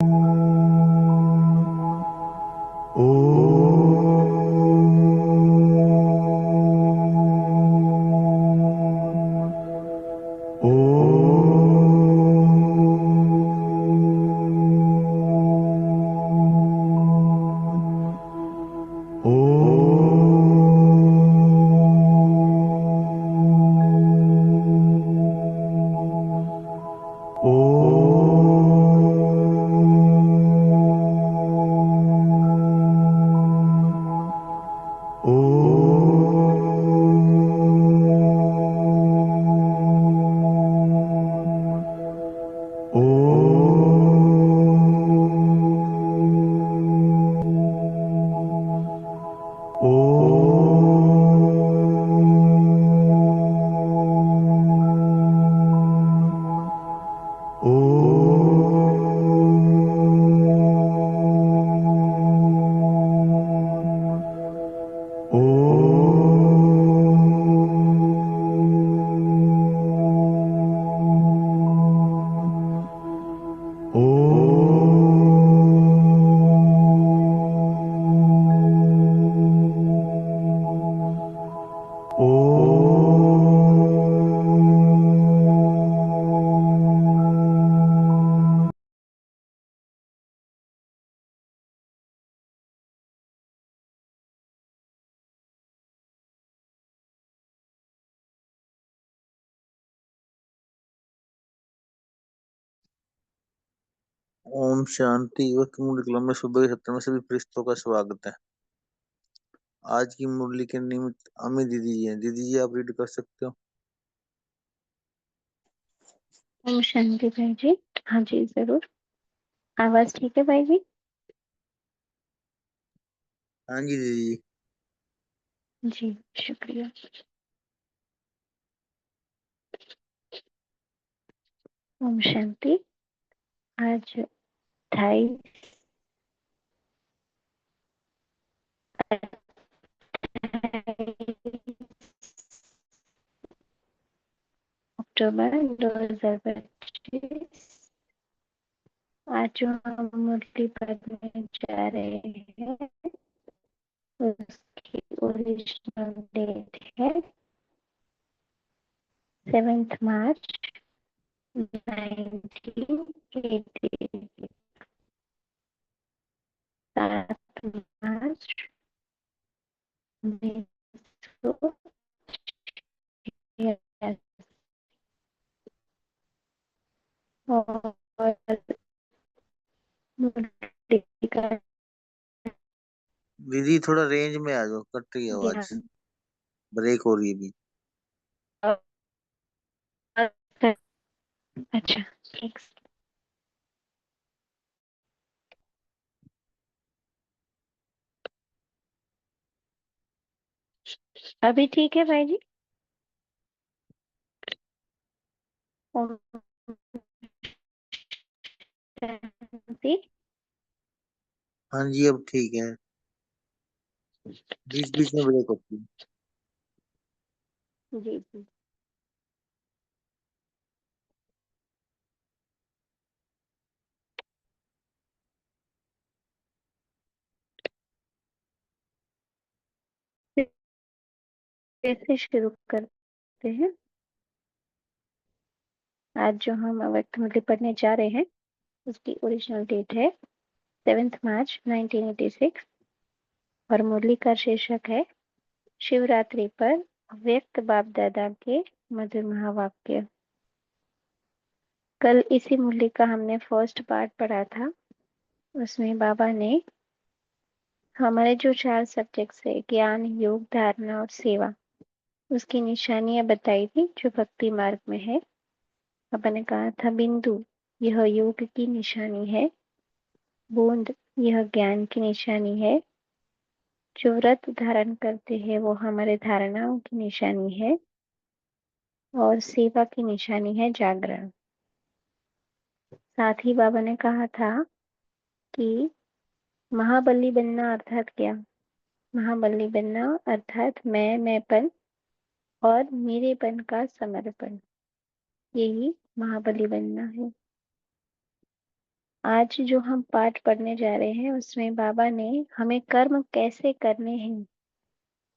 ओम शांति। युवक मुरली कला में सुबह के सत्र में सभी फरिश्तों का स्वागत है। आज की मुरली के निमित्त अमी दीदी जी हैं। दीदी जी आप रीड कर सकते हो। ओम शांति भाई जी। हाँ जी जरूर। आवाज ठीक है भाई जी? हाँ जी दीदी जी। जी शुक्रिया। ओम शांति। आज 28 अक्टूबर 2025। आज जो हम मुरली पढ़ने जा रहे हैं उसकी ओरिजिनल डेट है 7 मार्च 1980। 7 मार्च 1980। और मुरली का दीदी थोड़ा रेंज में आ जाओ, कट रही है आवाज, ध्यान। ब्रेक हो रही है भी। अच्छा एक अभी ठीक है भाई जी? ओम शांति। हाँ जी अब ठीक है। बीच बीच में ब्रेक होती है। जी जी। फिर से शुरू करते हैं। आज जो हम अव्यक्त मुरली पढ़ने जा रहे हैं उसकी ओरिजिनल डेट है 7 मार्च 1986 और मुरली का शीर्षक है शिवरात्रि पर व्यक्त बाप दादा के मधुर महावाक्य। कल इसी मुरली का हमने फर्स्ट पार्ट पढ़ा था। उसमें बाबा ने हमारे जो 4 सब्जेक्ट्स है ज्ञान, योग, धारणा और सेवा, उसकी निशानियां बताई थी जो भक्ति मार्ग में है। पापा ने कहा था बिंदु यह योग की निशानी है, बूंद यह ज्ञान की निशानी है, जो व्रत धारण करते हैं वो हमारे धारणाओं की निशानी है और सेवा की निशानी है जागरण। साथ ही बाबा ने कहा था कि महाबली बनना अर्थात क्या? महाबली बनना अर्थात मैंपन और मेरेपन का समर्पण, यही महाबली बनना है। आज जो हम पाठ पढ़ने जा रहे हैं उसमें बाबा ने हमें कर्म कैसे करने हैं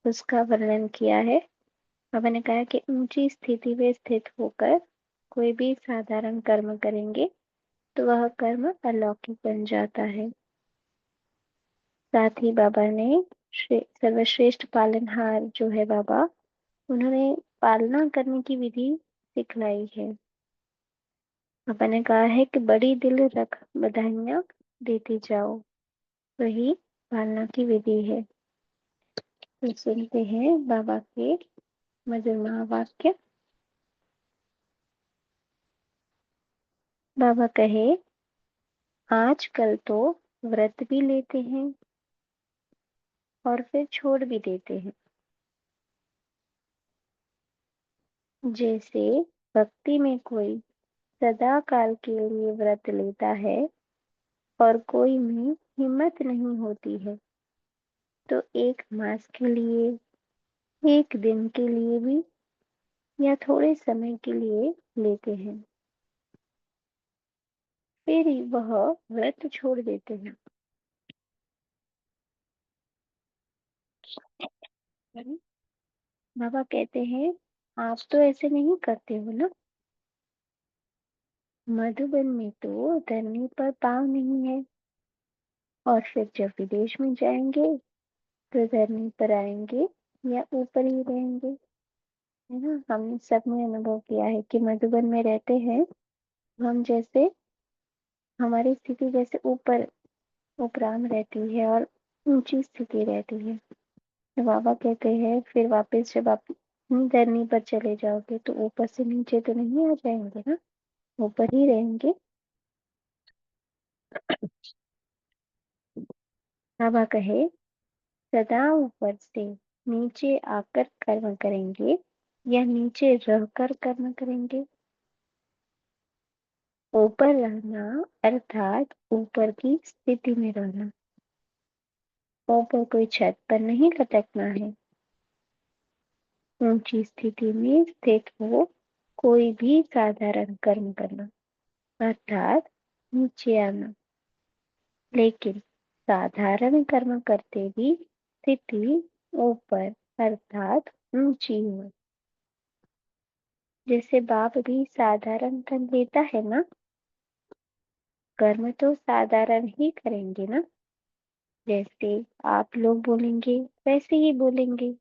उसका वर्णन किया है। बाबा ने कहा कि ऊंची स्थिति में स्थित होकर कोई भी साधारण कर्म करेंगे तो वह कर्म अलौकिक बन जाता है। साथ ही बाबा ने सर्वश्रेष्ठ पालनहार जो है बाबा, उन्होंने पालना करने की विधि सिखलाई है। पापा ने कहा है कि बड़ी दिल रख बधाइयां देते जाओ, वही पालना की विधि है। तो सुनते हैं बाबा के मधुर महावाक्य। बाबा कहे, आजकल तो व्रत भी लेते हैं और फिर छोड़ भी देते हैं। जैसे भक्ति में कोई सदा काल के लिए व्रत लेता है और कोई में हिम्मत नहीं होती है तो 1 मास के लिए, 1 दिन के लिए भी या थोड़े समय के लिए लेते हैं, फिर वह व्रत छोड़ देते हैं। बाबा कहते हैं, आप तो ऐसे नहीं करते हो ना। मधुबन में तो धरनी पर पाँव नहीं है, और फिर जब विदेश में जाएंगे तो धरनी पर आएंगे या ऊपर ही रहेंगे। है ना, हम सब ने अनुभव किया है कि मधुबन में रहते हैं, हम जैसे हमारी स्थिति जैसे ऊपर उपराम रहती है और ऊंची स्थिति रहती है। तो बाबा कहते हैं फिर वापस जब आप धरनी पर चले जाओगे तो ऊपर से नीचे तो नहीं आ जाएंगे ना, ऊपर ही रहेंगे। बाबा कहे, सदा ऊपर से नीचे आकर कर्म करेंगे या नीचे रहकर कर्म करेंगे। ऊपर रहना अर्थात ऊपर की स्थिति में रहना, ऊपर कोई छत पर नहीं लटकना है। ऊंची स्थिति में स्थित हो कोई भी साधारण कर्म करना अर्थात नीचे आना, लेकिन साधारण कर्म करते भी स्थिति ऊपर अर्थात ऊंची हो। जैसे बाप भी साधारण कर्म लेता है ना, कर्म तो साधारण ही करेंगे ना, जैसे आप लोग बोलेंगे वैसे ही बोलेंगे,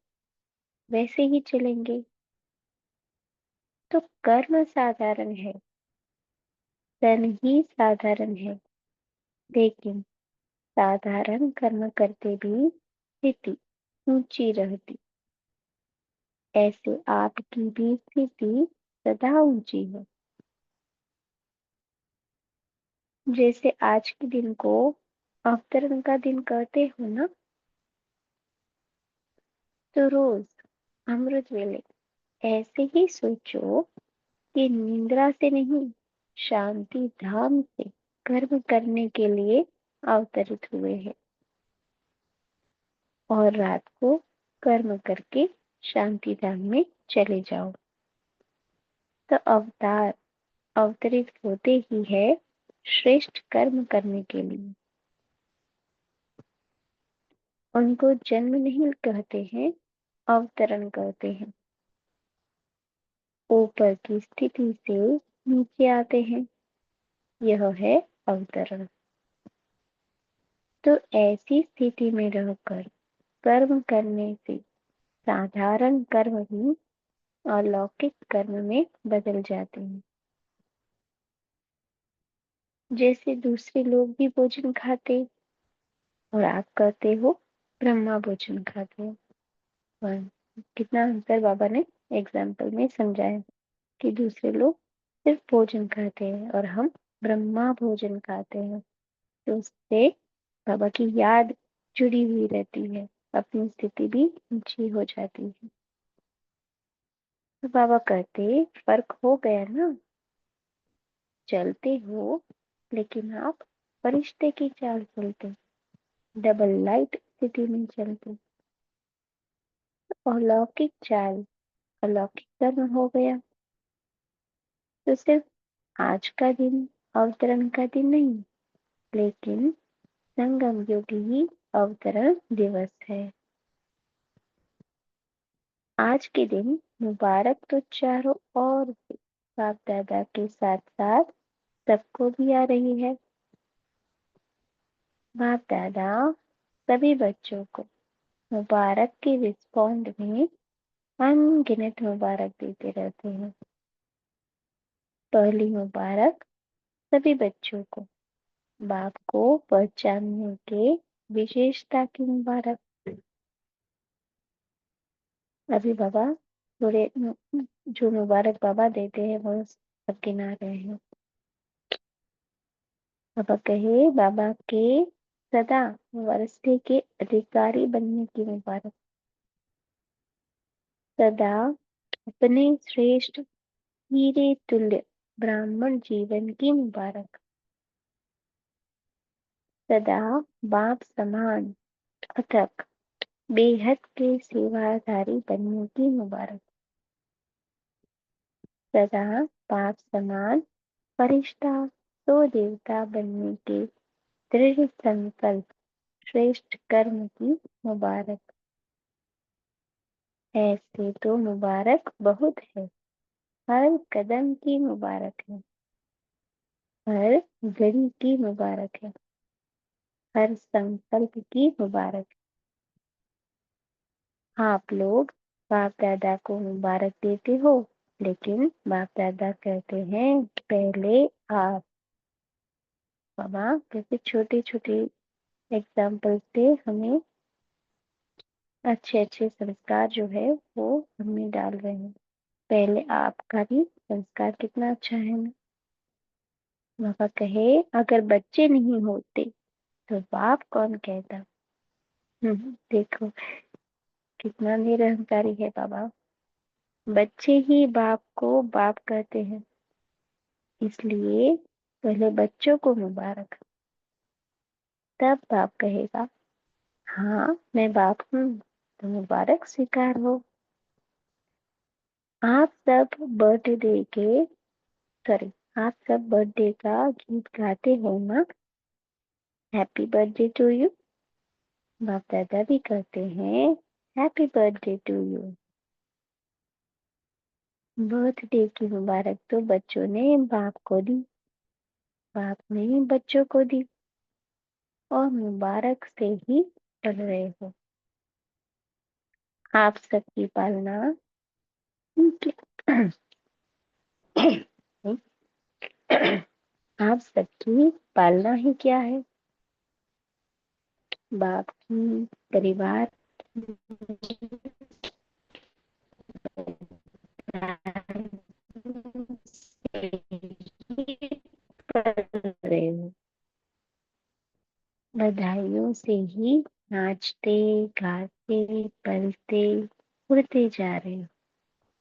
वैसे ही चलेंगे। तो कर्म साधारण है, तन ही साधारण है, लेकिन साधारण कर्म करते भी स्थिति ऊंची रहती। ऐसे आपकी भी स्थिति सदा ऊंची है। जैसे आज के दिन को अवतरण का दिन कहते हो ना, तो रोज अमृत वेले ऐसे ही सोचो कि निद्रा से नहीं, शांति धाम से कर्म करने के लिए अवतरित हुए हैं, और रात को कर्म करके शांति धाम में चले जाओ। तो अवतार अवतरित होते ही है श्रेष्ठ कर्म करने के लिए। उनको जन्म नहीं कहते हैं, अवतरण कहते हैं। ऊपर की स्थिति से नीचे आते हैं, यह है अवतरण। तो ऐसी स्थिति में रहकर कर्म करने से साधारण कर्म भी अलौकिक कर्म में बदल जाते हैं। जैसे दूसरे लोग भी भोजन खाते और आप कहते हो ब्रह्मा भोजन खाते हो। और कितना अंतर बाबा ने एग्जाम्पल में समझाया कि दूसरे लोग सिर्फ भोजन खाते हैं और हम ब्रह्मा भोजन खाते हैं। तो उससे बाबा की याद जुड़ी हुई रहती है, अपनी स्थिति भी ऊंची हो जाती है। तो बाबा कहते फर्क हो गया ना, चलते हो लेकिन आप फरिश्ते की चाल चलते, डबल लाइट स्थिति में चलते। अलौकिक चाल अलौकिक कर्म हो गया। तो सिर्फ आज का दिन अवतरण का दिन नहीं, लेकिन संगम युग ही अवतरण दिवस है। आज के दिन मुबारक तो चारों ओर से बाप दादा के साथ साथ सबको भी आ रही है। बाप दादा सभी बच्चों को मुबारक के रिस्पॉन्ड में अनगिनत मुबारक देते रहते हैं। पहली मुबारक सभी बच्चों को बाप को पहचानने के विशेषता की मुबारक। अभी बाबा थोड़े जो मुबारक बाबा देते हैं वो सब गिना रहे हैं। बाबा कहे बाबा के सदा वारसे के अधिकारी बनने की मुबारक। सदा अपने श्रेष्ठ हीरे तुल्य ब्राह्मण जीवन की मुबारक। सदा बाप समान अथक बेहद के सेवाधारी बनने की मुबारक। सदा बाप समान फरिश्ता तो देवता बनने के दृढ़ संकल्प श्रेष्ठ कर्म की मुबारक। ऐसे तो मुबारक बहुत है, हर कदम की मुबारक है, हर घड़ी की मुबारक है, हर संकल्प की मुबारक। आप लोग बाप दादा को मुबारक देते हो, लेकिन बाप दादा कहते हैं पहले आप। बाबा कैसे छोटे छोटे एग्जाम्पल से हमें अच्छे अच्छे संस्कार जो है वो हमें डाल रहे हैं। पहले आपका भी संस्कार कितना अच्छा है ना। बाबा कहे अगर बच्चे नहीं होते तो बाप कौन कहता। देखो कितना निरहंकारी है बाबा। बच्चे ही बाप को बाप कहते हैं, इसलिए पहले बच्चों को मुबारक, तब बाप कहेगा हाँ मैं बाप हूँ तो मुबारक स्वीकार हो। आप सब बर्थडे के सॉरी आप सब बर्थडे का गीत गाते हो ना, हैप्पी बर्थडे टू यू। बाप दादा भी कहते हैं happy birthday to you. Birthday की मुबारक तो बच्चों ने बाप को दी, बाप ने बच्चों को दी, और मुबारक से ही पढ़ रहे हो। आप सबकी पालना आप सबकी पालना ही क्या है, बाप की परिवार कर रहे हो। बधाइयों से ही नाचते गाते पलते उड़ते जा रहे हो।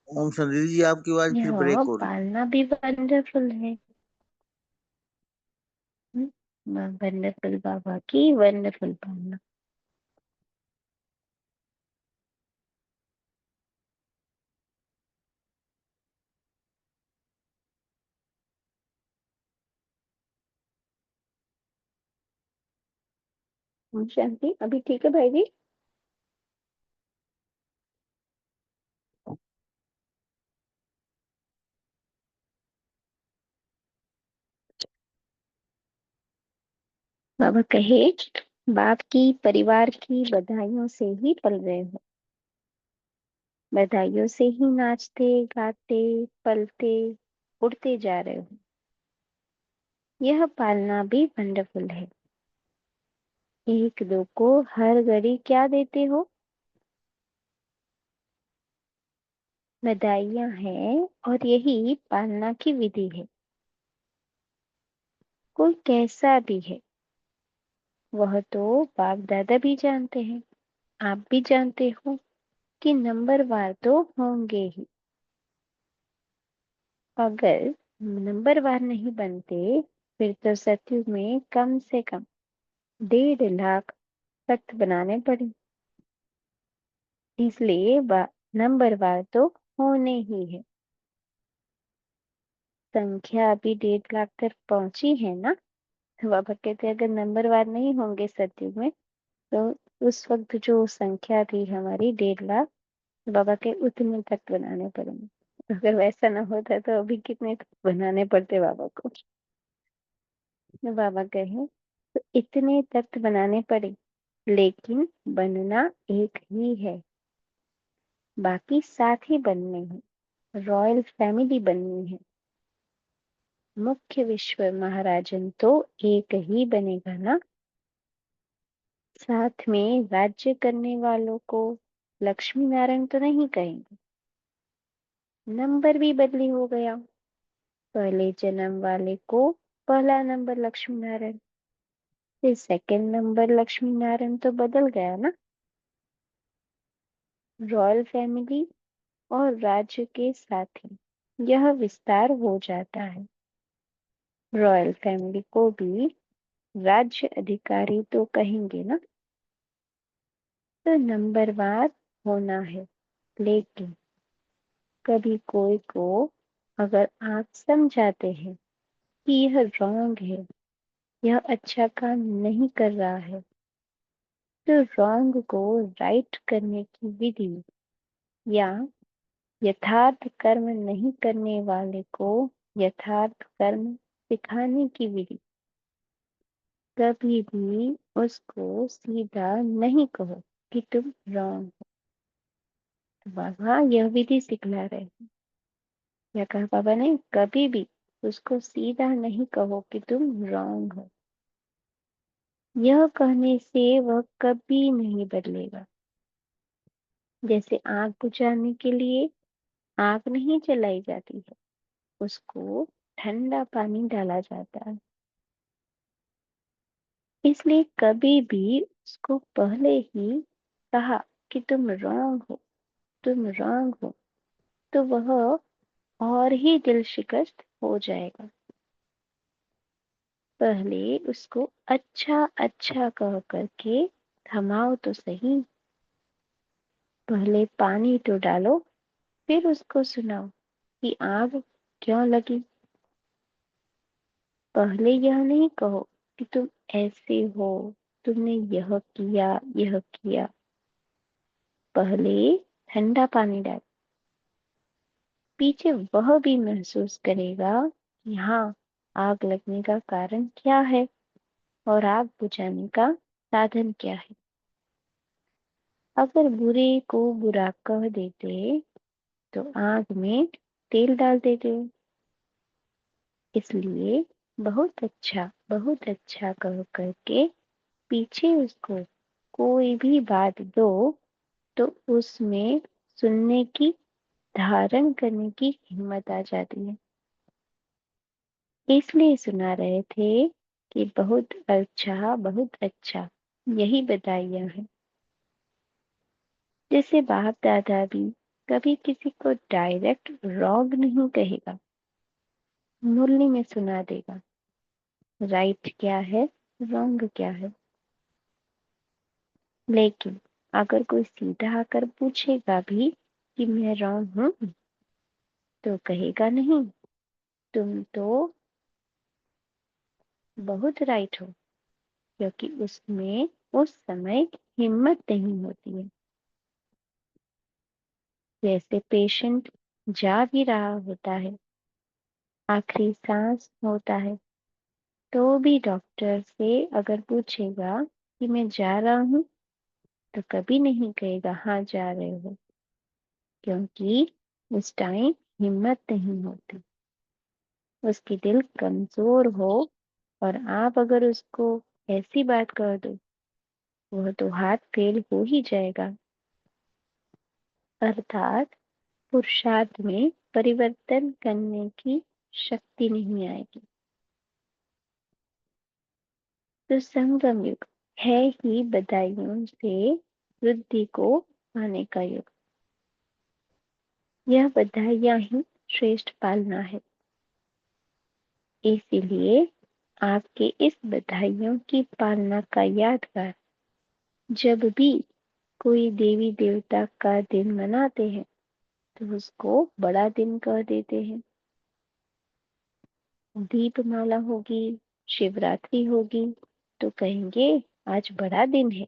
ओम शांति जी, आपकी आवाज फिर यह ब्रेक हो रही। पालना भी वंडरफुल है। वंडरफुल बाबा की वंडरफुल पालना। शांति अभी ठीक है भाई जी। बाबा कहे बाप की परिवार की बधाइयों से ही पल रहे हो। बधाइयों से ही नाचते गाते पलते उड़ते जा रहे हो। यह पालना भी वंडरफुल है। एक दो को हर घड़ी क्या देते हो, बधाइयां हैं, और यही पालना की विधि है। कोई कैसा भी है वह तो बाप दादा भी जानते हैं, आप भी जानते हो कि नंबरवार तो होंगे ही। अगर नंबरवार नहीं बनते फिर तो सतयुग में कम से कम 1.5 लाख सख्त बनाने पड़े। इसलिए नंबरवार तो होने ही है। संख्या अभी 1.5 लाख तक पहुंची है ना, तो बाबा कहते अगर नंबरवार नहीं होंगे सतयुग में तो उस वक्त जो संख्या थी हमारी 1.5 लाख, तो बाबा के उतने तख्त बनाने पड़ेंगे। अगर वैसा ना होता तो अभी कितने तख्त बनाने पड़ते बाबा को। तो बाबा कहे तो इतने तख्त बनाने पड़े, लेकिन बनना एक ही है, बाकी साथ ही बनने हैं। रॉयल फैमिली बननी है। मुख्य विश्व महाराजन तो एक ही बनेगा ना। साथ में राज्य करने वालों को लक्ष्मी नारायण तो नहीं कहेंगे। नंबर भी बदली हो गया। पहले जन्म वाले को पहला नंबर लक्ष्मी नारायण, फिर सेकंड नंबर लक्ष्मी नारायण तो बदल गया ना। रॉयल फैमिली और राज्य के साथ ही यह विस्तार हो जाता है। रॉयल फैमिली को भी राज्य अधिकारी तो कहेंगे ना। तो नंबरवार होना है, लेकिन कभी कोई को अगर आप समझाते हैं कि यह रॉन्ग है, यह अच्छा काम नहीं कर रहा है, तो रॉन्ग को राइट करने की विधि या यथार्थ कर्म नहीं करने वाले को यथार्थ कर्म सिखाने की विधि, कभी भी उसको सीधा नहीं कहो कि तुम रॉन्ग हो। तो बाबा यह विधि सिखला रहे हैं। क्या कहा बाबा ने? कभी भी उसको सीधा नहीं कहो कि तुम रॉन्ग हो। यह कहने से वह कभी नहीं बदलेगा। जैसे आग बुझाने के लिए आग नहीं जलाई जाती है, उसको ठंडा पानी डाला जाता है। इसलिए कभी भी उसको पहले ही कहा कि तुम रॉन्ग हो, तुम रॉन्ग हो, तो वह और ही दिल शिकस्त हो जाएगा। पहले उसको अच्छा अच्छा कह करके थमाओ तो सही। पहले पानी तो डालो, फिर उसको सुनाओ कि आग क्यों लगी। पहले यह नहीं कहो कि तुम ऐसे हो, तुमने यह किया। पहले ठंडा पानी डाल, पीछे वह भी महसूस करेगा कि हाँ, आग लगने का कारण क्या है और आग बुझाने का साधन क्या है। अगर बुरे को बुरा कह देते तो आग में तेल डाल देते। इसलिए बहुत अच्छा कह करके पीछे उसको कोई भी बात दो तो उसमें सुनने की, धारण करने की हिम्मत आ जाती है। इसलिए सुना रहे थे कि बहुत अच्छा, यही बधाइयां हैं। जैसे बाप दादा भी कभी किसी को डायरेक्ट रॉन्ग नहीं कहेगा, मुरली में सुना देगा राइट क्या है, रॉन्ग क्या है। लेकिन अगर कोई सीधा आकर पूछेगा भी कि मैं रॉन्ग हूं, तो कहेगा नहीं, तुम तो बहुत राइट हो, क्योंकि उसमें उस समय हिम्मत नहीं होती है। जैसे पेशेंट जा भी रहा होता है, आखिरी सांस होता है, तो भी डॉक्टर से अगर पूछेगा कि मैं जा रहा हूं, तो कभी नहीं कहेगा हाँ जा रहे हो, क्योंकि उस टाइम हिम्मत नहीं होती, उसकी दिल कमजोर हो। और आप अगर उसको ऐसी बात कर दो, वह तो हाथ फेल हो ही जाएगा। अर्थात पुरुषार्थ में परिवर्तन करने की शक्ति नहीं आएगी। तो संगम युग है ही बधाइयों से वृद्धि को पाने का युग। यह बधाइयां ही श्रेष्ठ पालना है। इसीलिए आपके इस बधाइयों की पालना का यादगार जब भी कोई देवी देवता का दिन मनाते हैं तो उसको बड़ा दिन कह देते हैं। दीपमाला होगी, शिवरात्रि होगी तो कहेंगे आज बड़ा दिन है।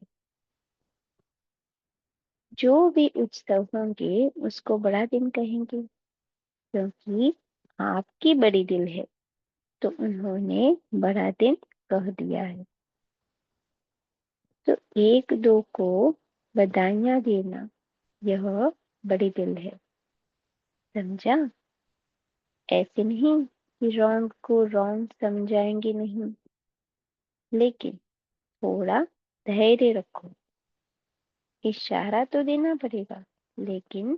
जो भी उत्सव होंगे उसको बड़ा दिन कहेंगे, क्योंकि आपकी बड़ी दिल है तो उन्होंने बड़ा दिन कह दिया है। तो एक दो को बधाइयां देना, यह बड़ी दिल है, समझा? ऐसे नहीं कि रॉन्ग को रॉन्ग समझाएंगे नहीं, लेकिन थोड़ा धैर्य रखो। इशारा तो देना पड़ेगा, लेकिन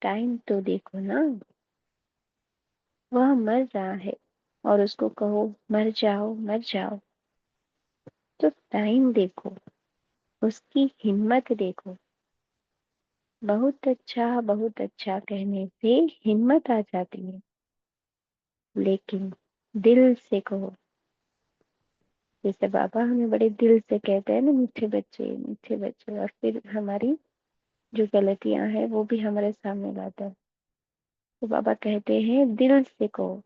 टाइम तो देखो ना। वह मर रहा है और उसको कहो मर जाओ मर जाओ, तो टाइम देखो, उसकी हिम्मत देखो। बहुत अच्छा कहने से हिम्मत आ जाती है, लेकिन दिल से कहो। जैसे बाबा हमें बड़े दिल से कहते हैं ना, मीठे बच्चे, और फिर हमारी जो गलतियां हैं वो भी हमारे सामने लाता है। तो बाबा कहते हैं दिल से कहो,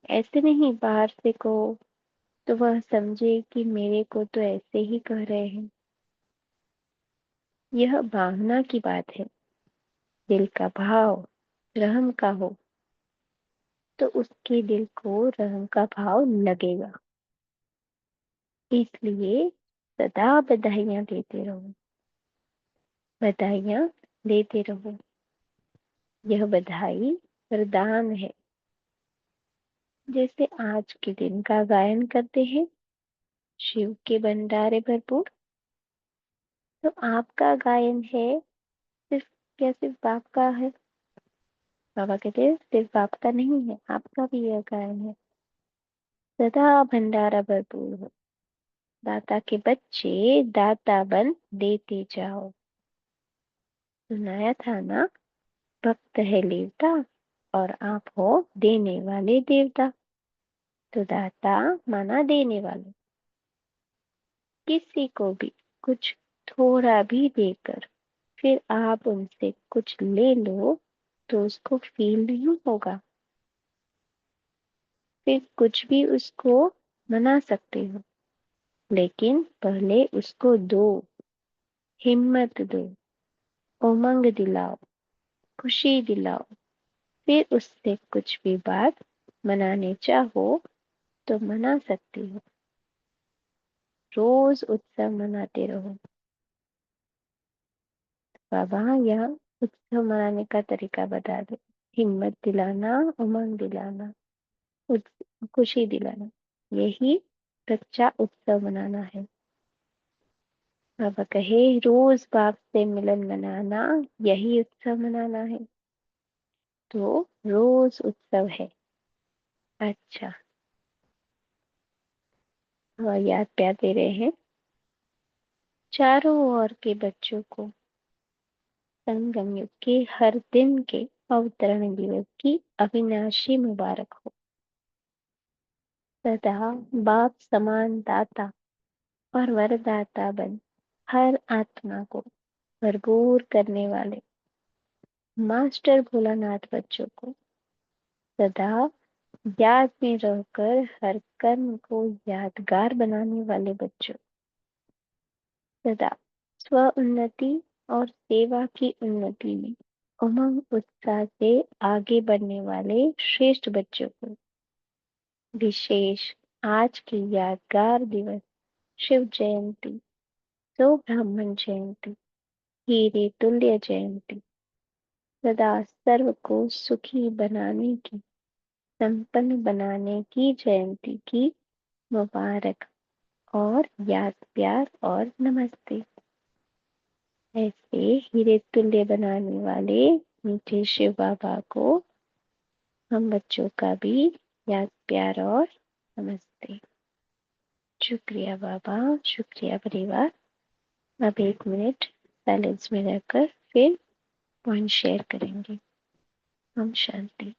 ऐसे नहीं बाहर से कहो तो वह समझे कि मेरे को तो ऐसे ही कह रहे हैं। यह भावना की बात है। दिल का भाव रहम का हो तो उसके दिल को रहम का भाव लगेगा। इसलिए सदा बधाइयां देते रहो, बधाइयां देते रहो। यह बधाई वरदान है। जैसे आज के दिन का गायन करते हैं, शिव के भंडारे भरपूर, तो आपका गायन है सिर्फ, क्या सिर्फ आपका है? बाबा कहते हैं सिर्फ आपका नहीं है, आपका भी यह गायन है। सदा भंडारा भरपूर हो, दाता के बच्चे दाता बन देते जाओ। सुनाया था ना, भक्त है लेवता और आप हो देने वाले देवता। तो दाता माना देने वाले, किसी को भी कुछ थोड़ा भी देकर फिर आप उनसे कुछ ले लो तो उसको फील नहीं होगा। फिर कुछ भी उसको मना सकते हो, लेकिन पहले उसको दो, हिम्मत दो, उमंग दिलाओ, खुशी दिलाओ। फिर उससे कुछ भी बात मनाने चाहो तो मना सकती हो। रोज उत्सव मनाते रहो। बाबा यह उत्सव मनाने का तरीका बता दो। हिम्मत दिलाना, उमंग दिलाना, खुशी दिलाना, यही सच्चा उत्सव मनाना है। बाबा कहे रोज बाप से मिलन मनाना, यही उत्सव मनाना है। तो रोज उत्सव है। अच्छा, और याद प्यार दे रहे हैं चारों ओर के बच्चों को संगम युग के हर दिन के अवतरण दिवस की अविनाशी मुबारक हो। सदा बाप समान दाता और वरदाता बन हर आत्मा को भरपूर करने वाले मास्टर भोलानाथ बच्चों को सदा याद में रहकर हर कर्म को यादगार बनाने वाले बच्चों, सदा स्व उन्नति और सेवा की उन्नति में उमंग उत्साह से आगे बढ़ने वाले श्रेष्ठ बच्चों को विशेष आज की यादगार दिवस शिव जयंती, सो ब्राह्मण जयंती, हीरे तुल्य जयंती, सदा सर्व को सुखी बनाने की, संपन्न बनाने की जयंती की मुबारक और याद प्यार और नमस्ते। ऐसे हीरे तुल्य बनाने वाले मीठे शिव बाबा को हम बच्चों का भी याद प्यार और नमस्ते। शुक्रिया बाबा, शुक्रिया परिवार। अब 1 मिनट साइलेंस में रहकर फिर पॉइंट शेयर करेंगे। हम शांति।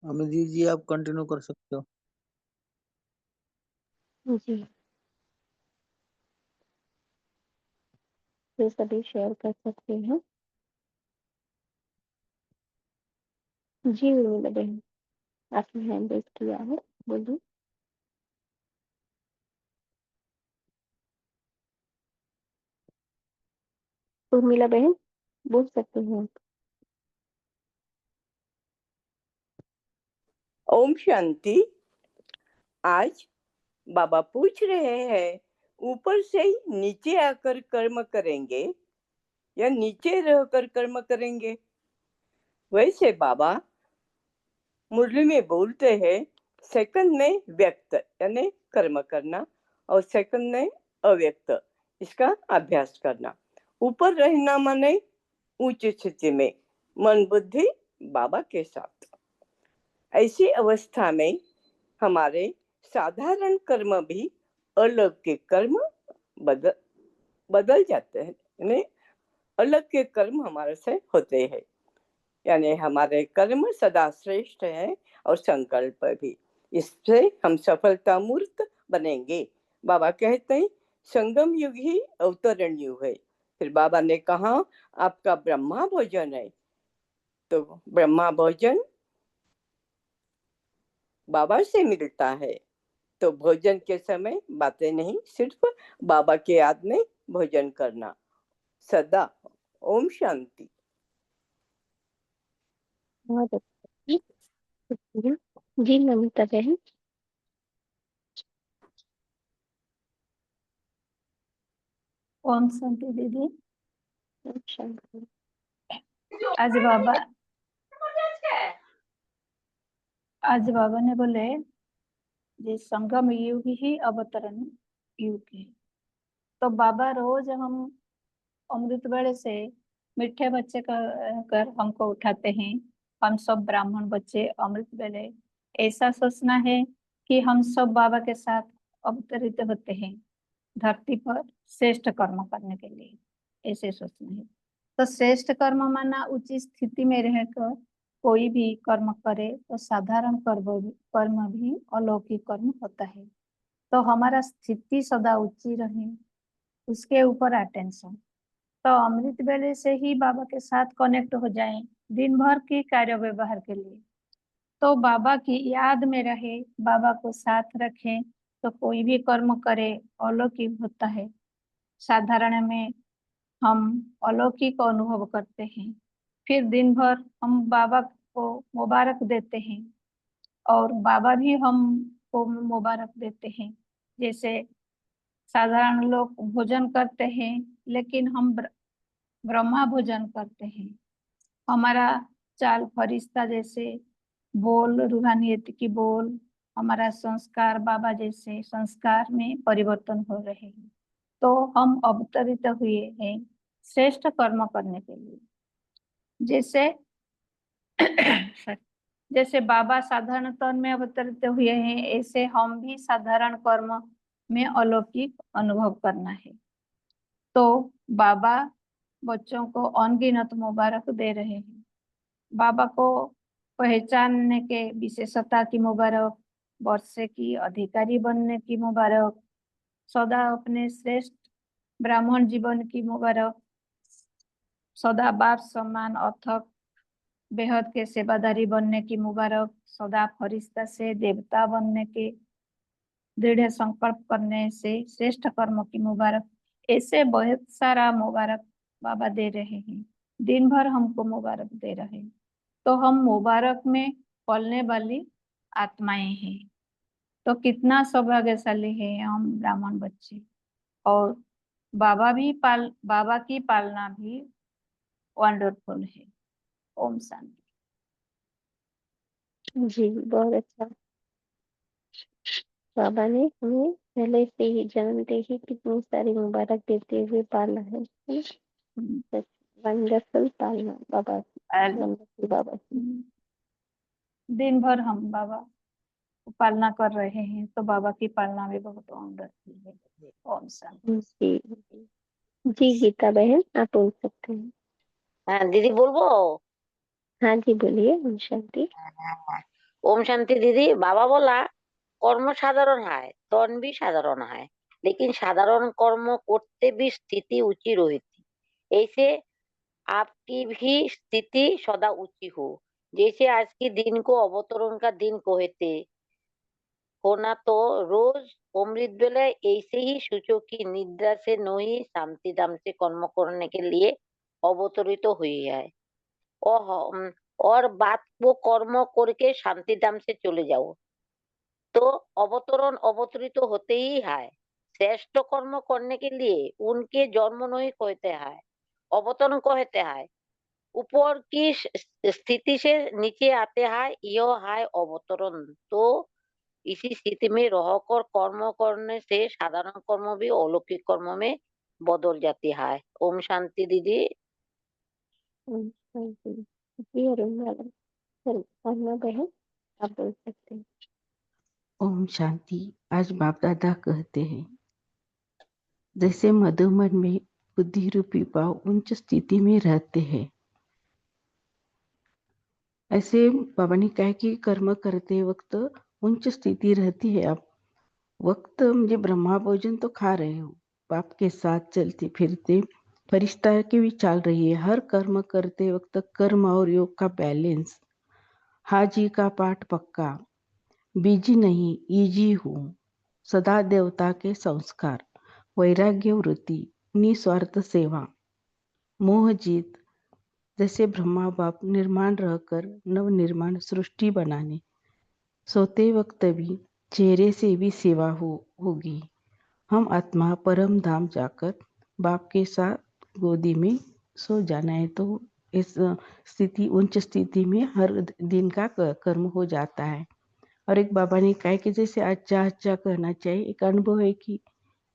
अमित दीदी जी आप कंटिन्यू कर सकते हो। जी, ये सभी शेयर कर सकते हैं। जी उर्मिला बहन, आपने हैंड रेज किया है, बोलिए। उर्मिला बहन बोल सकते हैं आप। ओम शांति। आज बाबा पूछ रहे हैं, ऊपर से नीचे आकर कर्म करेंगे या नीचे रहकर कर्म करेंगे। वैसे बाबा मुरली में बोलते हैं, सेकंड में व्यक्त यानी कर्म करना और सेकंड में अव्यक्त इसका अभ्यास करना। ऊपर रहना माने ऊंची स्थिति में मन बुद्धि बाबा के साथ। ऐसी अवस्था में हमारे साधारण कर्म भी अलौकिक कर्म बदल जाते हैं, यानी अलग के कर्म हमारे से होते हैं। यानी हमारे कर्म सदा श्रेष्ठ हैं और संकल्प भी, इससे हम सफलता मूर्त बनेंगे। बाबा कहते हैं संगम युग ही अवतरण युग है। फिर बाबा ने कहा आपका ब्रह्मा भोजन है, तो ब्रह्मा भोजन बाबा से मिलता है। तो भोजन के समय बातें नहीं, सिर्फ बाबा के याद में भोजन करना सदा। ओम शांति। बहुत अच्छा, शुक्रिया। जी नमिता बहन। ओम शांति दीदी। अच्छा, आज बाबा ने बोले जे संगम युग ही अवतरण युग है। तो बाबा रोज हम अमृत वेले से मीठे बच्चे कर हमको उठाते हैं। हम सब ब्राह्मण बच्चे अमृत वेले ऐसा सोचना है कि हम सब बाबा के साथ अवतरित होते हैं धरती पर श्रेष्ठ कर्म करने के लिए, ऐसे सोचना है। तो श्रेष्ठ कर्म माना उचित स्थिति में रहकर कोई भी कर्म करे तो साधारण कर्म भी अलौकिक कर्म होता है। तो हमारा स्थिति सदा ऊंची रहे, उसके ऊपर अटेंशन। तो अमृत वेले से ही बाबा के साथ कनेक्ट हो जाएं दिन भर की कार्य व्यवहार के लिए। तो बाबा की याद में रहे, बाबा को साथ रखें तो कोई भी कर्म करे अलौकिक होता है। साधारण में हम अलौकिक अनुभव करते हैं। फिर दिन भर हम बाबा को मुबारक देते हैं और बाबा भी हमको मुबारक देते हैं। जैसे साधारण लोग भोजन करते हैं, लेकिन हम ब्रह्मा भोजन करते हैं। हमारा चाल फरिश्ता जैसे बोल, रूहानियत की बोल, हमारा संस्कार बाबा जैसे संस्कार में परिवर्तन हो रहे हैं। तो हम अवतरित हुए हैं श्रेष्ठ कर्म करने के लिए। जैसे जैसे बाबा साधारण तन में अवतरित हुए हैं, ऐसे हम भी साधारण कर्म में अलौकिक अनुभव करना है। तो बाबा बच्चों को अनगिनत मुबारक दे रहे हैं। बाबा को पहचानने के विशेषता की मुबारक, वर्षे की अधिकारी बनने की मुबारक, सदा अपने श्रेष्ठ ब्राह्मण जीवन की मुबारक, सदा बाप सम्मान अथक बेहद के सेवादारी बनने की मुबारक, सदा फरिश्ता से देवता बनने के दृढ़ संकल्प करने से श्रेष्ठ कर्म की मुबारक। ऐसे बहुत सारा मुबारक बाबा दे रहे हैं, दिन भर हमको मुबारक दे रहे हैं। तो हम मुबारक में पलने वाली आत्माएं हैं। तो कितना सौभाग्यशाली है हम ब्राह्मण बच्चे। और बाबा की पालना भी वंडरफुल है। ओम शांति। जी बहुत अच्छा। बाबा ने हमें पहले से ही जन्मते ही कितनी सारी मुबारक देते हुए पाला है। वंडरफुल पालना बाबा की, वंडरफुल बाबा की। दिन भर हम बाबा को पालना कर रहे हैं, तो बाबा की पालना भी बहुत वंडरफुल है। ओम शांति। जी जी गीता बहन आप बोल सकते हैं। हाँ दीदी बोलबो। हाँ जी बोलिए। ओम शांति। ओम शांति दीदी। बाबा बोला कर्म साधारण है, तन भी साधारण है, लेकिन साधारण कर्म करते भी स्थिति ऊंची रहती। ऐसे आपकी भी स्थिति सदा ऊंची हो। जैसे आज के दिन को अवतरण का दिन कहते होना, तो रोज अमृत वेला ऐसे ही सोचो कि निद्रा से नहीं शांति धाम से कर्म करने के लिए अवतरित तो हुई है। और बात वो कर्म करके शांति धाम से चले जाओ, तो अवतरण अवतरित तो होते ही है। श्रेष्ठ कर्म करने के लिए उनके जन्म नहीं कहते हैं, अवतरण कहते हैं। ऊपर की स्थिति से नीचे आते हैं, यह है अवतरण। तो इसी स्थिति में रहकर कर्म करने से साधारण कर्म भी अलौकिक कर्म में बदल जाती है। ओम शांति दीदी। जी अरुण मैडम, चल अन्ना बहन आप बोल सकते हैं। ओम शांति। आज बाप दादा कहते हैं, जैसे मधुमन में बुद्धि रूपी भाव उच्च स्थिति में रहते हैं, ऐसे बाबा ने कहा कि कर्म करते वक्त उच्च स्थिति रहती है। आप वक्त मुझे ब्रह्मा भोजन तो खा रहे हो, बाप के साथ चलते फिरते फरिश्ता की भी चाल रही है। हर कर्म करते वक्त कर्म और योग का बैलेंस। हाजी का पाठ पक्का, बीजी नहीं ईजी हूँ, सदा देवता के संस्कार, वैराग्य वृत्ति, निस्वार्थ सेवा, मोह जीत। जैसे ब्रह्मा बाप निर्माण रहकर नव निर्माण सृष्टि बनाने, सोते वक्त भी चेहरे से भी सेवा होगी। हम आत्मा परम धाम जाकर बाप के साथ गोदी में सो जाना है। तो इस स्थिति उच्च स्थिति में हर दिन का कर्म हो जाता है। और एक बाबा ने कहा कि जैसे अच्छा अच्छा कहना चाहिए। एक अनुभव है कि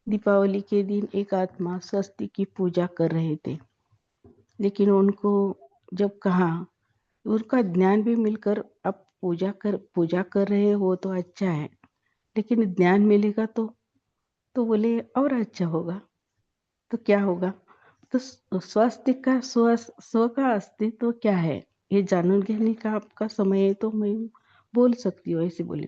दीपावली के दिन एक आत्मा स्वस्ति की पूजा कर रहे थे, लेकिन उनको जब कहा, उनका ज्ञान भी मिलकर अब पूजा कर रहे हो तो अच्छा है, लेकिन ज्ञान मिलेगा तो बोले और अच्छा होगा। तो क्या होगा? तो स्वास्थ्य का स्व का अस्तित्व क्या है, ये जानने घेने का आपका समय है, तो मैं बोल सकती हूँ, ऐसे बोले।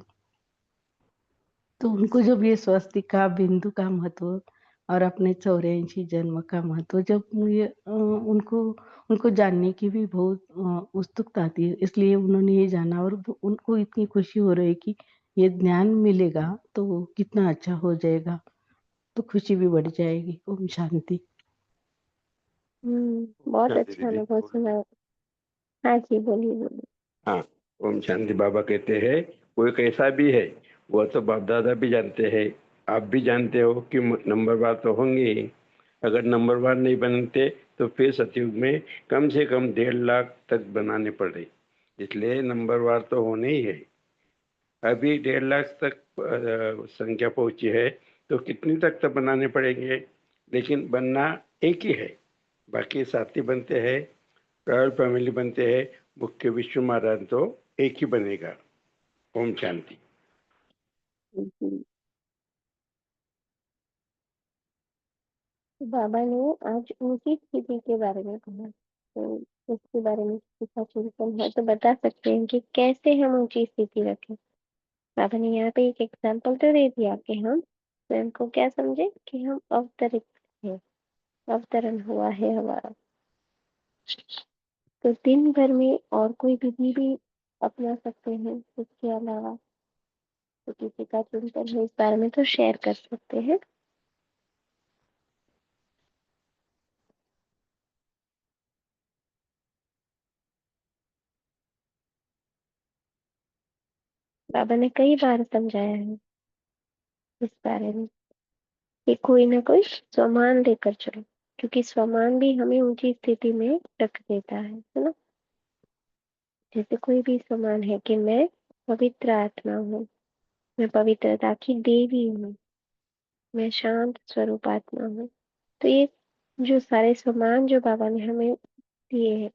तो उनको जब ये स्वस्तिक का बिंदु का महत्व और अपने 84 जन्म का महत्व जब ये उनको जानने की भी बहुत उत्सुकता थी, इसलिए उन्होंने ये जाना और उनको इतनी खुशी हो रही कि ये ज्ञान मिलेगा तो कितना अच्छा हो जाएगा, तो खुशी भी बढ़ जाएगी। ओम शांति। बहुत शांति अच्छा दीदी। अनुभव सुना। हाँ जी बोलिए। हाँ, ओम शांति। बाबा कहते हैं कोई कैसा भी है, वो तो बाप दादा भी जानते हैं, आप भी जानते हो कि नंबरवार तो होंगे ही। अगर नंबरवार नहीं बनते तो फिर सतयुग में कम से कम 1.5 लाख तक बनाने पड़े, इसलिए नंबरवार तो होने ही है। अभी 1.5 लाख तक संख्या पहुंची है, तो कितनी तक तो बनाने पड़ेंगे, लेकिन बनना एक ही है। बाकी साथी बनते हैं, रॉयल फैमिली बनते हैं, मुख्य विश्व महाराज तो एक ही बनेगा। ओम शांति। बाबा ने आज ऊंची स्थिति के बारे में कहा, तो उसके बारे में किसी चिंतन है तो बता सकते हैं कि कैसे हम ऊंची स्थिति रखें। बाबा ने यहाँ पे एक एग्जाम्पल तो दे दिया कि हम स्वयं को क्या समझे कि हम अवतरित हैं, अवतरण हुआ है हमारा। तो दिन भर में और कोई विधि भी अपना सकते हैं इसके अलावा, तो किसी का चिंतन है इस बारे में तो शेयर कर सकते हैं। बाबा ने कई बार समझाया है इस बारे में कि कोई ना कोई स्वमान लेकर चलो, क्योंकि स्वमान भी हमें ऊंची स्थिति में रख देता है ना। जैसे कोई भी स्वमान है कि मैं पवित्र आत्मा हूँ, मैं पवित्रता की देवी हूँ, मैं शांत स्वरूप आत्मा हूँ। तो ये जो सारे स्वमान जो बाबा ने हमें दिए हैं,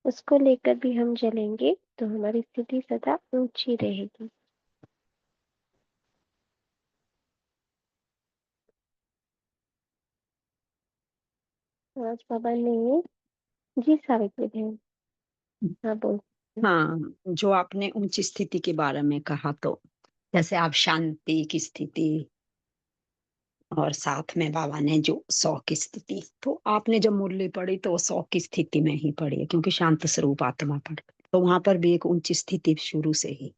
उसको लेकर भी हम चलेंगे तो हमारी स्थिति सदा ऊंची रहेगी। आज बाबा ने जी सावित्री बहन, हाँ बोल। हाँ, जो आपने ऊंची स्थिति के बारे में कहा, तो जैसे आप शांति की स्थिति और साथ में बाबा ने जो 100 की स्थिति, तो आपने जब मुरली पढ़ी तो 100 की स्थिति में ही पढ़ी है, क्योंकि शांत स्वरूप आत्मा पढ़, तो वहां पर भी एक ऊंची स्थिति शुरू से ही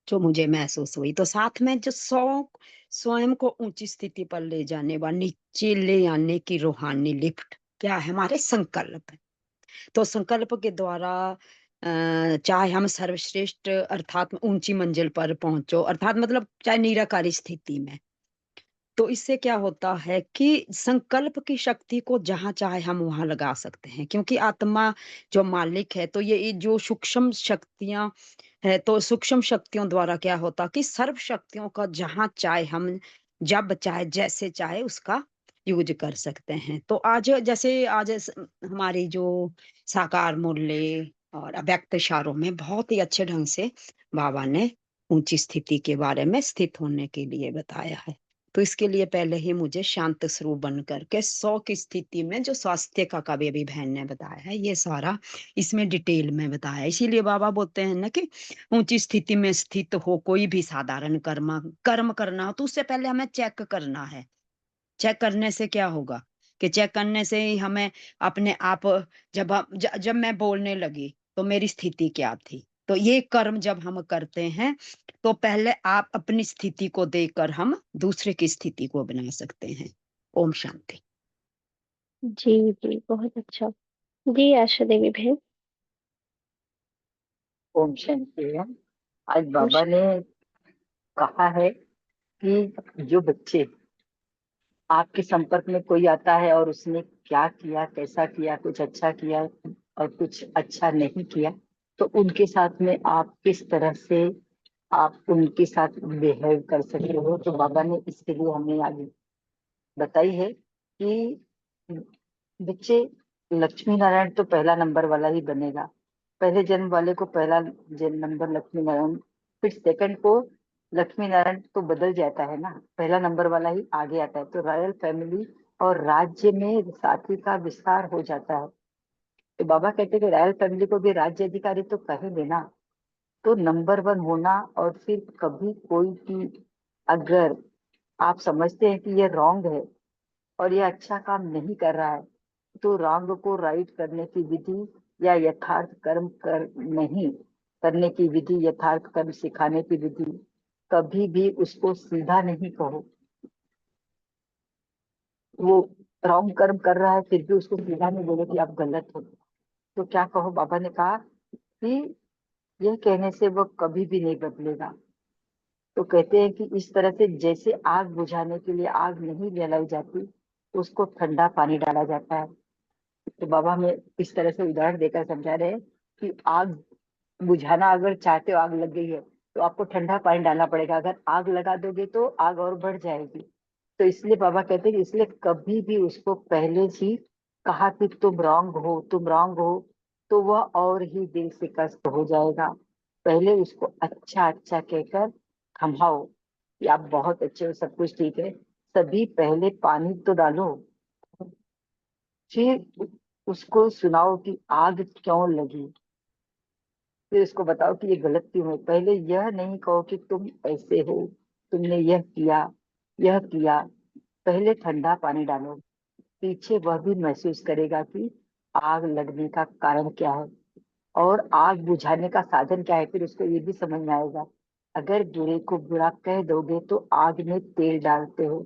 जो मुझे महसूस हुई। तो साथ में जो 100 स्वयं को ऊंची स्थिति पर ले जाने व नीचे ले आने की रूहानी लिफ्ट क्या है? हमारे संकल्प है। तो संकल्प के द्वारा चाहे हम सर्वश्रेष्ठ अर्थात ऊंची मंजिल पर पहुंचो, अर्थात मतलब चाहे निराकारी स्थिति में, तो इससे क्या होता है कि संकल्प की शक्ति को जहाँ चाहे हम वहाँ लगा सकते हैं, क्योंकि आत्मा जो मालिक है, तो ये जो सूक्ष्म शक्तियाँ है, तो सूक्ष्म शक्तियों द्वारा क्या होता कि सर्व शक्तियों का जहाँ चाहे हम, जब चाहे, जैसे चाहे उसका यूज़ कर सकते हैं। तो आज जैसे आज हमारी जो साकार मूल्य और अव्यक्त इशारों में बहुत ही अच्छे ढंग से बाबा ने ऊंची स्थिति के बारे में स्थित होने के लिए बताया है। तो इसके लिए पहले ही मुझे शांत स्वरूप बन करके 100 की स्थिति में जो स्वास्थ्य का कभी भी बहन ने बताया है, ये सारा इसमें डिटेल में बताया है। इसीलिए बाबा बोलते हैं ना कि ऊंची स्थिति में स्थित हो, कोई भी साधारण कर्म करना हो, तो उससे पहले हमें चेक करना है। चेक करने से क्या होगा कि चेक करने से ही हमें अपने आप, जब मैं बोलने लगी तो मेरी स्थिति क्या थी, तो ये कर्म जब हम करते हैं तो पहले आप अपनी स्थिति को देखकर हम दूसरे की स्थिति को बना सकते हैं। ओम शांति। जी जी, बहुत अच्छा। जी आशा देवी बहन। ओम शांति है। आज बाबा ने कहा है कि जो बच्चे आपके संपर्क में कोई आता है और उसने क्या किया, कैसा किया, कुछ अच्छा किया और कुछ अच्छा नहीं किया, तो उनके साथ में आप किस तरह से आप उनके साथ बिहेव कर सकते हो। तो बाबा ने इसके लिए हमें आज बताई है कि बच्चे, लक्ष्मी नारायण तो पहला नंबर वाला ही बनेगा। पहले जन्म वाले को पहला नंबर लक्ष्मी नारायण, फिर सेकंड को लक्ष्मी नारायण तो बदल जाता है ना, पहला नंबर वाला ही आगे आता है। तो रॉयल फैमिली और राज्य में साथी का विस्तार हो जाता है। तो बाबा कहते हैं कि रॉयल फैमिली को भी राज्य अधिकारी तो कहे देना। तो नंबर 1 होना, और फिर कभी कोई की अगर आप समझते हैं कि ये रॉन्ग है और ये अच्छा काम नहीं कर रहा है, तो रॉन्ग को राइट करने की विधि या यथार्थ कर्म कर नहीं करने की विधि, यथार्थ कर्म सिखाने की विधि, कभी भी उसको सीधा नहीं कहो। वो रॉन्ग कर्म कर रहा है फिर भी उसको सीधा नहीं बोलो कि आप गलत हो। तो क्या कहो, बाबा ने कहा कि यह कहने से वो कभी भी नहीं बदलेगा। तो कहते हैं कि इस तरह से जैसे आग बुझाने के लिए आग नहीं जलाई जाती, उसको ठंडा पानी डाला जाता है। तो बाबा हमें इस तरह से उदाहरण देकर समझा रहे हैं कि आग बुझाना अगर चाहते हो, आग लग गई है तो आपको ठंडा पानी डालना पड़ेगा। अगर आग लगा दोगे तो आग और बढ़ जाएगी। तो इसलिए बाबा कहते हैं कि इसलिए कभी भी उसको पहले ही कहा कि तुम रॉन्ग हो, तुम रॉन्ग हो, तो वह और ही दिल से कष्ट हो जाएगा। पहले उसको अच्छा अच्छा कहकर थमाओ कि आप बहुत अच्छे हो, सब कुछ ठीक है। सभी पहले पानी तो डालो, फिर उसको सुनाओ कि आग क्यों लगी, फिर उसको बताओ कि ये गलत क्यों है। पहले यह नहीं कहो कि तुम ऐसे हो, तुमने यह किया, यह किया। पहले ठंडा पानी डालो, पीछे वह भी महसूस करेगा कि आग लगने का कारण क्या है और आग बुझाने का साधन क्या है। फिर उसको ये भी समझ में आएगा, अगर बुरे को बुरा कह दोगे तो आग में तेल डालते हो।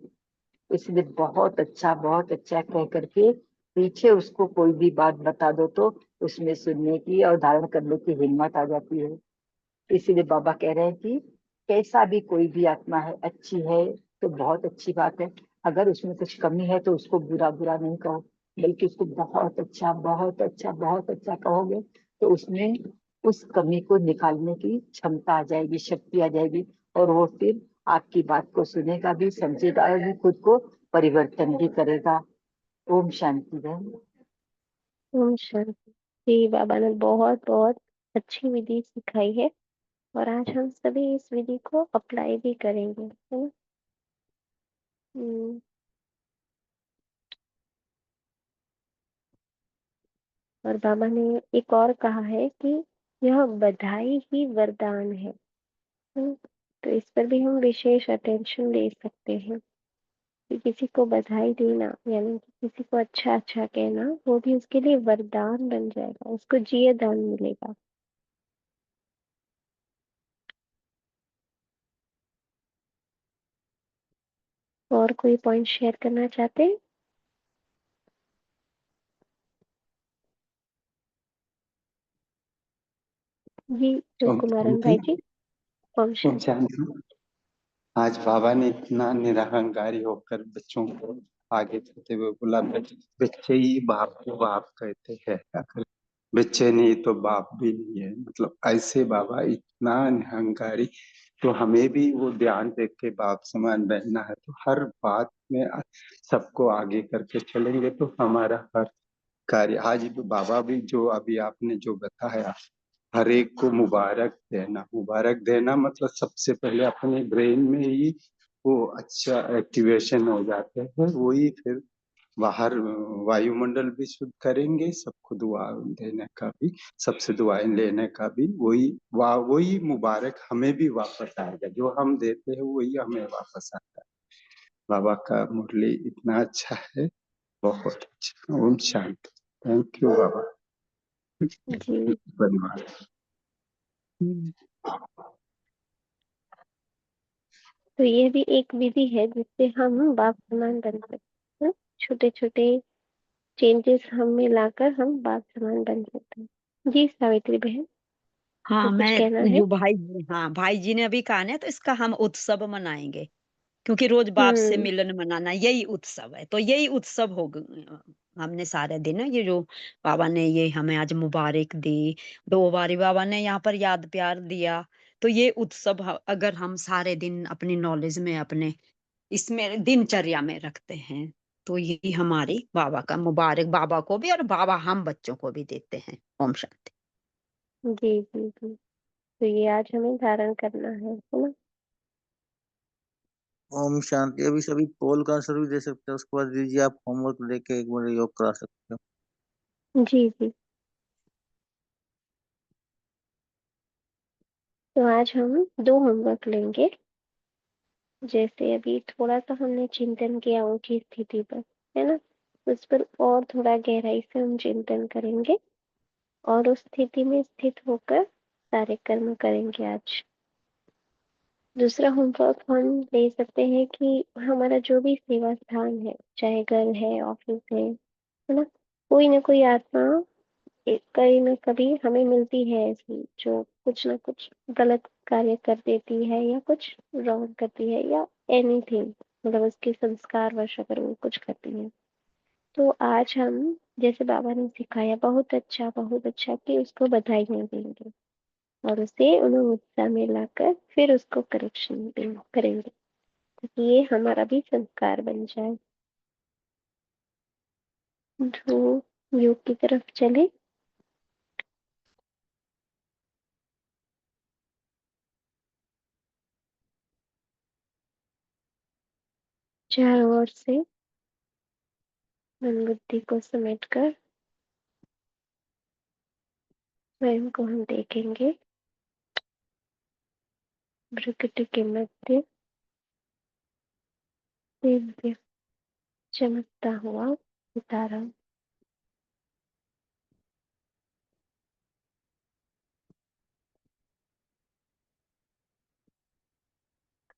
इसलिए बहुत अच्छा कह करके पीछे उसको कोई भी बात बता दो तो उसमें सुनने की और धारण करने की हिम्मत आ जाती है। इसीलिए बाबा कह रहे हैं कि कैसा भी कोई भी आत्मा है, अच्छी है तो बहुत अच्छी बात है। अगर उसमें कुछ कमी है तो उसको बुरा बुरा नहीं कहो, बल्कि उसको बहुत अच्छा बहुत अच्छा बहुत अच्छा कहोगे तो उसमें उस कमी को निकालने की क्षमता आ जाएगी, शक्ति आ जाएगी, और वो फिर आपकी बात को सुनेगा भी, समझेगा और भी खुद को परिवर्तन भी करेगा। ओम शांति बहन। ओम शांति। जी, बाबा ने बहुत बहुत अच्छी विधि सिखाई है और आज हम सभी इस विधि को अप्लाई भी करेंगे, है ना। हम्म, और बाबा ने एक और कहा है कि यह बधाई ही वरदान है। तो इस पर भी हम विशेष अटेंशन दे सकते हैं कि किसी को बधाई देना यानी कि किसी को अच्छा अच्छा कहना वो भी उसके लिए वरदान बन जाएगा, उसको जिये दान मिलेगा। और कोई पॉइंट शेयर करना चाहते हैं? जी ओम कुमारन शांति। भाई जी। ओम ओम शांति। शांति। आज बाबा ने इतना निरहंकारी होकर बच्चों को आगे चलते हुए बोला, बच्चे ही बाप को बाप कहते हैं, अगर बच्चे नहीं तो बाप भी नहीं है। मतलब ऐसे बाबा इतना निरहंकारी, तो हमें भी वो ध्यान देख के बाप समान रहना है। तो हर बात में सबको आगे करके चलेंगे तो हमारा हर कार्य। आज भी बाबा भी जो अभी आपने जो बताया, हर एक को मुबारक देना मतलब सबसे पहले अपने ब्रेन में ही वो अच्छा एक्टिवेशन हो जाते हैं, वही फिर बाहर वायुमंडल भी शुद्ध करेंगे, सबको दुआ देने का भी, सबसे दुआएं लेने का भी, वही मुबारक हमें भी वापस आएगा। जो हम देते हैं वही हमें वापस आता है। बाबा का मुरली इतना अच्छा है, बहुत अच्छा। ओम शांति। थैंक यू बाबा। जी धन्यवाद। तो ये भी एक विधि है जिससे हम बाप समान बन सकते हैं। छोटे छोटे चेंजेस हम में लाकर हम बाप समान बन सकते हैं। जी सावित्री बहन को हाँ, कुछ कहना मैं है? जो भाई जी ने अभी कहा ना, तो इसका हम उत्सव मनाएँगे, क्योंकि रोज़ बाप से हम्म। मिलन मनाना यही उत्सव है। तो यही उत्सव हमने सारे दिन ये जो बाबा ने ये हमें आज मुबारक दी, 2 बारी बाबा ने यहाँ पर याद प्यार दिया, तो ये उत्सव अगर हम सारे दिन अपनी नॉलेज में अपने इसमें दिनचर्या में रखते हैं, तो यही हमारी बाबा का मुबारक बाबा को भी और बाबा हम बच्चों को भी देते हैं। ओम शांति। जी जी जी। तो ये आज हमें धारण करना है ना? ओम शांति। अभी सभी पोल का आंसर भी दे सकते हैं, उसके बाद दीजिए आप होमवर्क लेके एक बार योग करा सकते हो। जी जी। तो आज हम 2 होमवर्क लेंगे। जैसे अभी थोड़ा सा हमने चिंतन किया ऊंची स्थिति पर, है ना? उस पर और थोड़ा गहराई से हम चिंतन करेंगे और उस स्थिति में स्थित होकर सारे कर्म करेंगे आज। दूसरा होमवर्क हम ले सकते हैं कि हमारा जो भी सेवा स्थान है, चाहे घर है, ऑफिस है ना? कोई ना कोई आत्मा कहीं ना कभी हमें मिलती है ऐसी जो कुछ ना कुछ गलत कार्य कर देती है या कुछ रॉन्ग करती है या एनीथिंग, मतलब उसके संस्कार वश अगर वो कुछ करती है, तो आज हम जैसे बाबा ने सिखाया बहुत अच्छा कि उसको बधाइयाँ देंगे और उसे उन्हें उत्साह में लाकर फिर उसको करेक्शन करेंगे ताकि ये हमारा भी संस्कार बन जाए। तो योग की तरफ चले। चारों ओर से मन बुद्धि को समेटकर स्वयं को हम देखेंगे प्रकृति के मध्य दिव्य चमकता हुआ सितारा।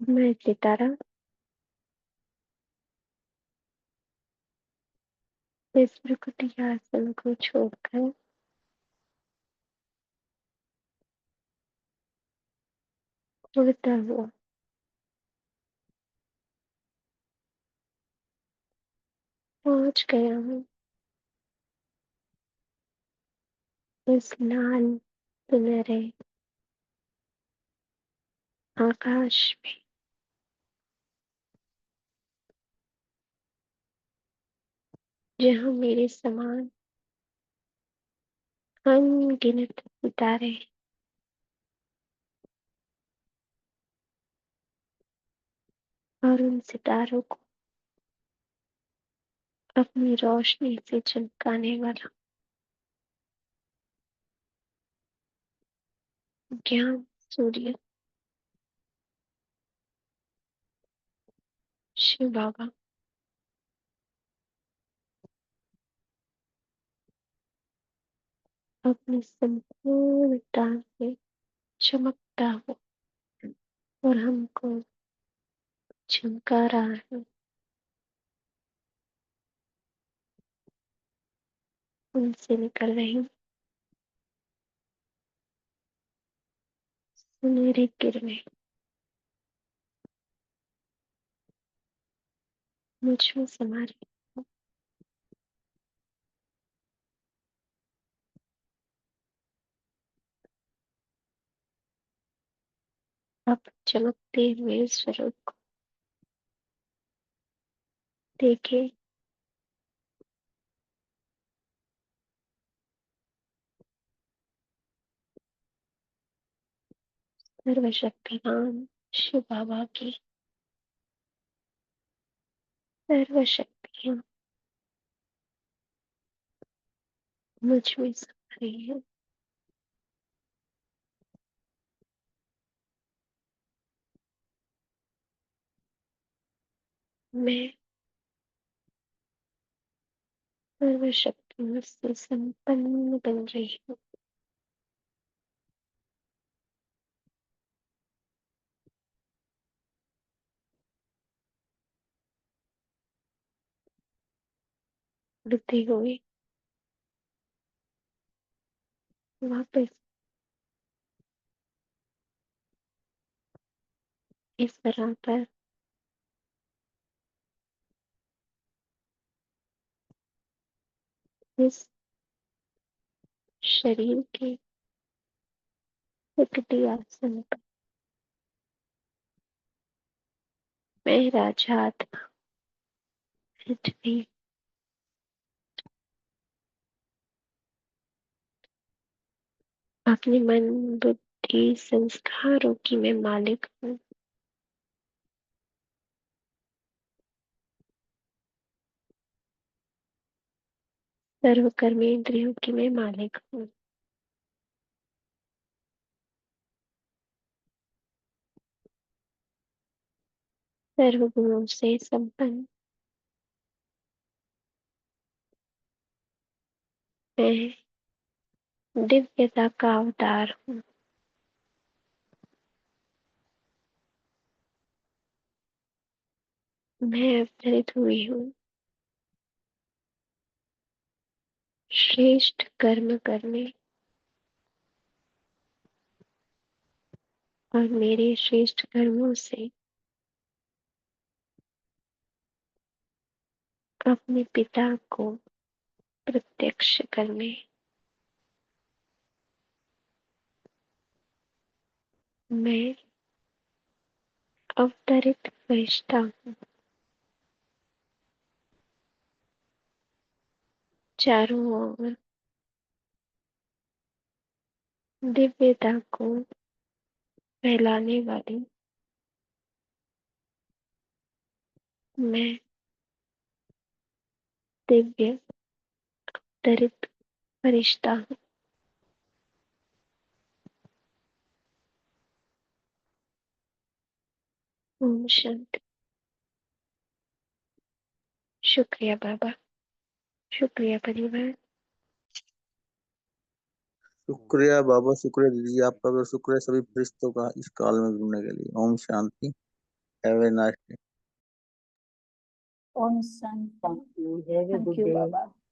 मैं सितारा इस प्रकृति के आसन को छोड़कर उड़ता हुआ पहुंच गया हूँ इस लाल सुनहरे आकाश में, जहाँ मेरे समान अनगिनत सितारे और उन सितारों को अपनी रोशनी से चमकाने वाला ज्ञान सूर्य शिव बाबा अपनी संपूर्णता से चमकता हो और हमको चमका रहा है। उनसे निकल रही सुनहरी किरणें मुझ में समा रही। अब चमकते हुए स्वरूप को देखे। सर्वशक्तिमान शिव बाबा की सर्वशक्तियाँ मुझ में समा रही है। मैं सर्वशक्तियों से संपन्न बन रही हूँ। उड़ती हुई वापस इस तरह पर इस शरीर के विकटी आसन पर मैं राजात्मा पृथ्वी अपने मन बुद्धि संस्कारों की मैं मालिक हूँ। सर्व कर्मेंद्रियों की मैं मालिक हूँ। सर्व गुणों से संपन्न मैं दिव्यता का अवतार हूँ। मैं अवतरित हुई हूँ श्रेष्ठ कर्म करने और मेरे श्रेष्ठ कर्मों से अपने पिता को प्रत्यक्ष करने मैं अवतरित फरिश्ता हूँ। चारों ओर दिव्यता को फैलाने वाली मैं दिव्य अवतरित फरिश्ता हूँ। ओम शांति। शुक्रिया बाबा, शुक्रिया परिवार। शुक्रिया बाबा, शुक्रिया दीदी आपका भी, शुक्रिया सभी फरिश्तों का इस काल में जुड़ने के लिए। ओम शांति। Have a nice day. ओम शांति। Thank you. Have a thank good you day. Baba.